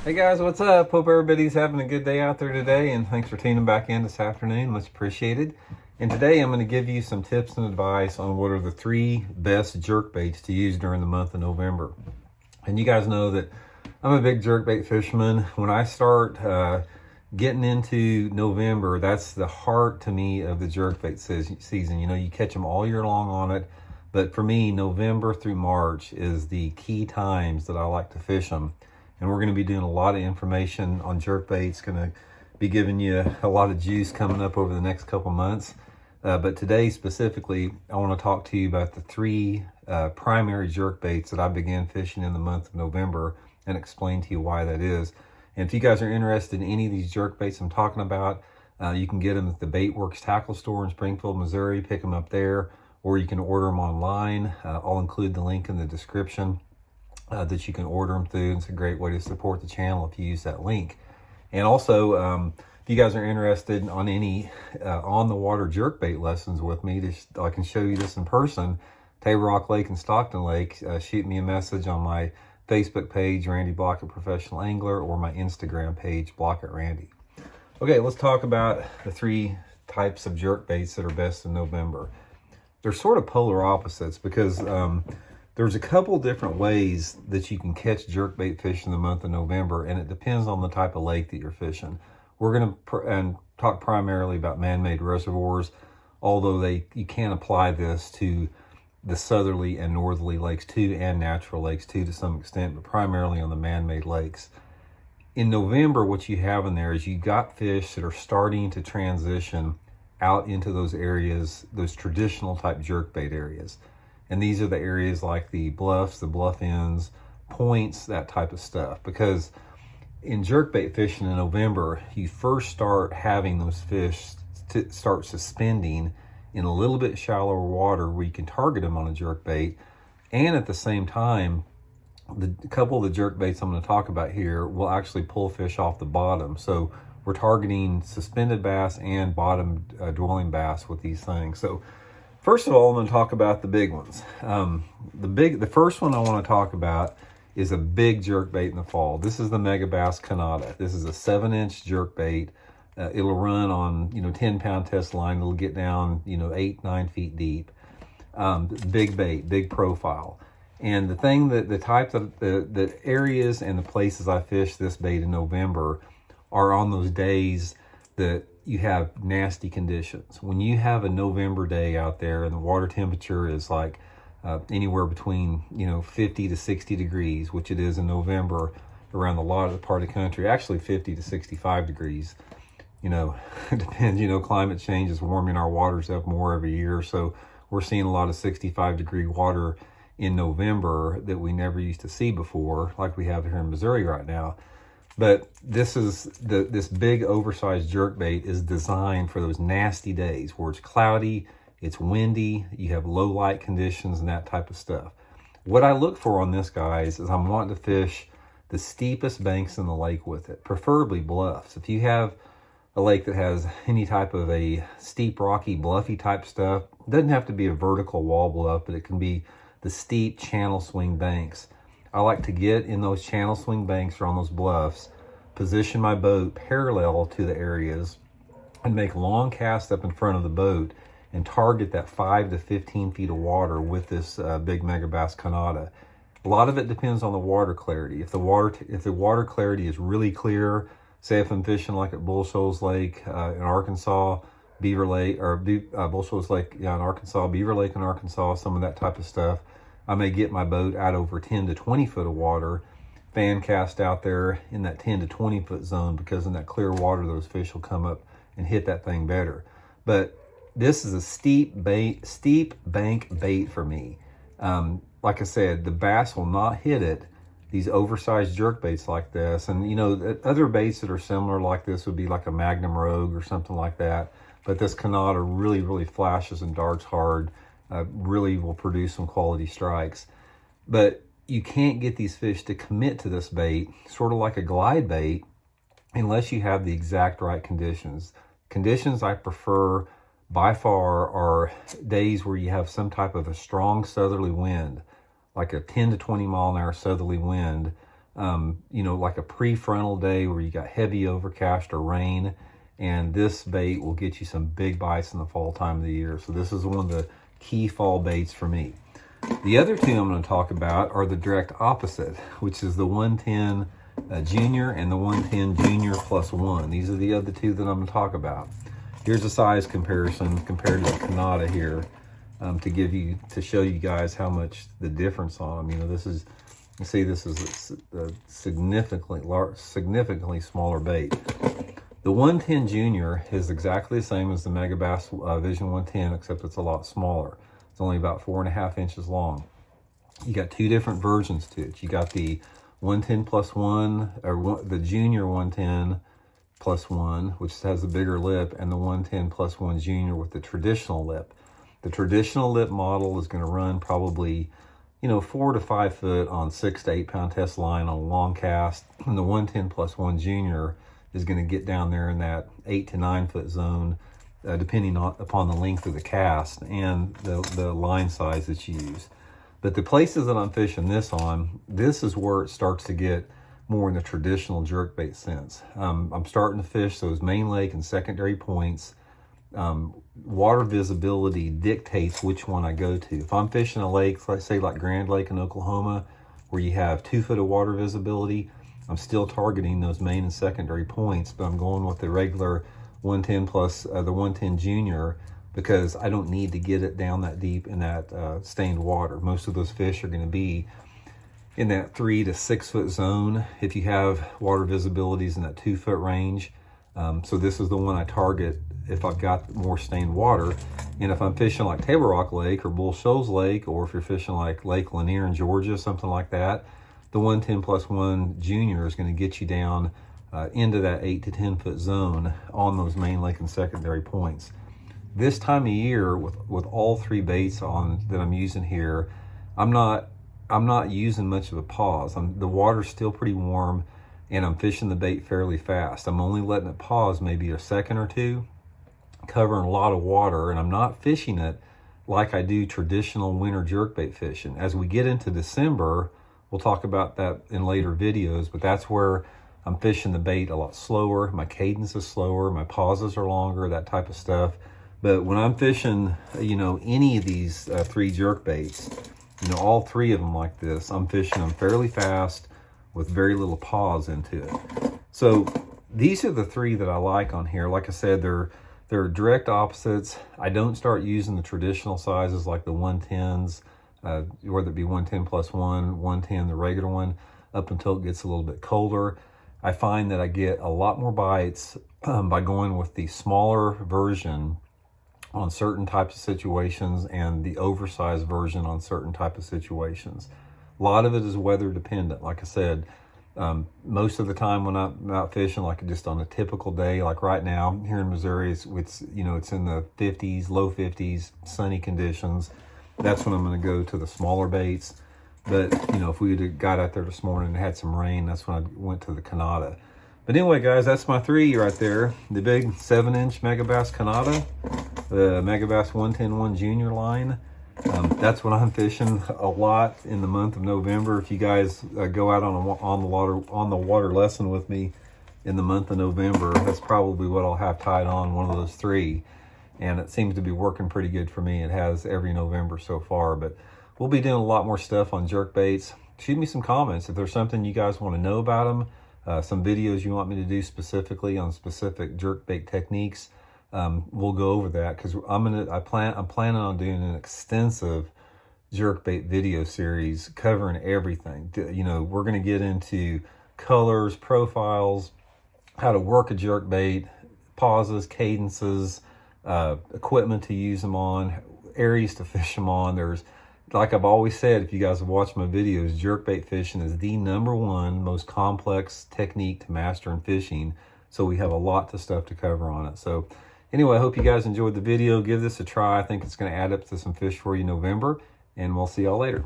Hey guys, what's up? Hope everybody's having a good day out there today, and thanks for tuning back in this afternoon. Much appreciated. And today I'm going to give you some tips and advice on what are the 3 best jerk baits to use during the month of November. And you guys know that I'm a big jerkbait fisherman. When I start getting into November, that's the heart to me of the jerkbait season. You know, you catch them all year long on it, but for me, November through March is the key times that I like to fish them. And we're going to be doing a lot of information on jerkbaits. Going to be giving you a lot of juice coming up over the next couple months. But today specifically, I want to talk to you about the 3 primary jerkbaits that I began fishing in the month of November and explain to you why that is. And if you guys are interested in any of these jerkbaits I'm talking about, you can get them at the Baitworks Tackle Store in Springfield, Missouri. Pick them up there, or you can order them online. I'll include the link in the description that you can order them through. It's a great way to support the channel if you use that link. And also, if you guys are interested on any on-the-water jerkbait lessons with me, I can show you this in person, Table Rock Lake and Stockton Lake, shoot me a message on my Facebook page, Randy Blockett Professional Angler, or my Instagram page, Blockett Randy. Okay, let's talk about the 3 types of jerkbaits that are best in November. They're sort of polar opposites because there's a couple different ways that you can catch jerkbait fish in the month of November, and it depends on the type of lake that you're fishing. We're going to talk primarily about man-made reservoirs, although you can apply this to the southerly and northerly lakes too, and natural lakes too to some extent, but primarily on the man-made lakes. In November, what you have in there is you got fish that are starting to transition out into those areas, those traditional type jerkbait areas. And these are the areas like the bluffs, the bluff ends, points, that type of stuff. Because in jerkbait fishing in November, you first start having those fish to start suspending in a little bit shallower water where you can target them on a jerkbait. And at the same time, a couple of the jerkbaits I'm going to talk about here will actually pull fish off the bottom. So we're targeting suspended bass and bottom dwelling bass with these things. So first of all, I'm going to talk about the big ones. The first one I want to talk about is a big jerkbait in the fall. This is the Megabass Canada. This is a 7-inch jerkbait. It'll run on 10-pound test line. It'll get down 8-9 feet deep. Big bait, big profile. And the thing that the areas and the places I fish this bait in November are on those days that you have nasty conditions. When you have a November day out there and the water temperature is like anywhere between 50 to 60 degrees, which it is in November around a lot of the part of the country, actually 50 to 65 degrees. It depends, climate change is warming our waters up more every year. So we're seeing a lot of 65-degree water in November that we never used to see before, like we have here in Missouri right now. But this big oversized jerkbait is designed for those nasty days where it's cloudy, it's windy, you have low light conditions and that type of stuff. What I look for on this, guys, is I'm wanting to fish the steepest banks in the lake with it, preferably bluffs. If you have a lake that has any type of a steep, rocky, bluffy type stuff, it doesn't have to be a vertical wall bluff, but it can be the steep channel swing banks. I like to get in those channel swing banks or on those bluffs, position my boat parallel to the areas, and make long casts up in front of the boat and target that 5 to 15 feet of water with this big Megabass Canada. A lot of it depends on the water clarity. If the water clarity is really clear, say if I'm fishing like at Bull Shoals Lake in Arkansas, Beaver Lake, or Bull Shoals Lake in Arkansas, Beaver Lake in Arkansas, some of that type of stuff, I may get my boat out over 10 to 20 foot of water, fan cast out there in that 10 to 20 foot zone, because in that clear water, those fish will come up and hit that thing better. But this is a steep bank bait for me. Like I said, the bass will not hit it. These oversized jerk baits like this, and other baits that are similar like this would be like a Magnum Rogue or something like that. But this Canada really, really flashes and darts hard. Really will produce some quality strikes. But you can't get these fish to commit to this bait, sort of like a glide bait, unless you have the exact right conditions. Conditions I prefer by far are days where you have some type of a strong southerly wind, like a 10 to 20 mile an hour southerly wind, you know, like a prefrontal day where you got heavy overcast or rain. And this bait will get you some big bites in the fall time of the year. So this is one of the key fall baits for me. The other two I'm going to talk about are the direct opposite, which is the 110 Junior and the 110 Junior plus 1. These are the other two that I'm going to talk about. Here's a size comparison compared to the Canada here, to show you guys how much the difference on them. You know, this is, you see, this is a significantly smaller bait. The 110 Junior is exactly the same as the Megabass Vision 110, except it's a lot smaller. It's only about 4.5 inches long. You got two different versions to it. You got the 110 plus 1, or the Junior 110 plus 1, which has the bigger lip, and the 110 plus 1 Junior with the traditional lip. The traditional lip model is going to run probably, you know, 4 to 5 foot on 6 to 8 pound test line on a long cast. And the 110 plus 1 Junior is going to get down there in that 8 to 9 foot zone, depending upon the length of the cast and the line size that you use. But the places that I'm fishing this on, this is where it starts to get more in the traditional jerkbait sense. I'm starting to fish those main lake and secondary points. Water visibility dictates which one I go to. If I'm fishing a lake, let's say like Grand Lake in Oklahoma, where you have 2 foot of water visibility, I'm still targeting those main and secondary points, but I'm going with the regular 110 plus the 110 Junior, because I don't need to get it down that deep in that stained water. Most of those fish are going to be in that 3 to 6 foot zone if you have water visibilities in that 2 foot range. So this is the one I target if I've got more stained water. And if I'm fishing like Table Rock Lake or Bull Shoals Lake, or if you're fishing like Lake Lanier in Georgia, something like that, the 110 plus 1 Junior is going to get you down into that 8 to 10 foot zone on those main lake and secondary points. This time of year, with all three baits on that I'm using here, I'm not using much of a pause. The water's still pretty warm, and I'm fishing the bait fairly fast. I'm only letting it pause maybe a second or two, covering a lot of water, and I'm not fishing it like I do traditional winter jerkbait fishing. As we get into December, we'll talk about that in later videos, but that's where I'm fishing the bait a lot slower. My cadence is slower, my pauses are longer, that type of stuff. But when I'm fishing, you know, any of these 3 jerkbaits, you know, all 3 of them like this, I'm fishing them fairly fast with very little pause into it. So these are the 3 that I like on here. Like I said, they're direct opposites. I don't start using the traditional sizes like the 110s, whether it be 110 plus 1, 110, the regular one, up until it gets a little bit colder. I find that I get a lot more bites by going with the smaller version on certain types of situations and the oversized version on certain type of situations. A lot of it is weather dependent. Like I said, most of the time when I'm out fishing, like just on a typical day, like right now here in Missouri, it's you know, it's in the 50s, low 50s, sunny conditions. That's when I'm going to go to the smaller baits. But you know, if we had got out there this morning and had some rain, that's when I went to the Canada. But anyway, guys, that's my 3 right there. The big 7-inch Megabass Canada, the Megabass 110-1 Junior line. That's what I'm fishing a lot in the month of November. If you guys go out on the water lesson with me in the month of November, that's probably what I'll have tied on, one of those 3. And it seems to be working pretty good for me. It has every November so far. But we'll be doing a lot more stuff on jerkbaits. Shoot me some comments if there's something you guys want to know about them. Some videos you want me to do specifically on specific jerkbait techniques. We'll go over that, because I'm planning on doing an extensive jerkbait video series covering everything. You know, we're going to get into colors, profiles, how to work a jerkbait, pauses, cadences, equipment to use them on, areas to fish them on. There's, like I've always said, if you guys have watched my videos, jerkbait fishing is the #1 most complex technique to master in fishing. So we have a lot of stuff to cover on it. So anyway, I hope you guys enjoyed the video. Give this a try. I think it's going to add up to some fish for you in November, and we'll see y'all later.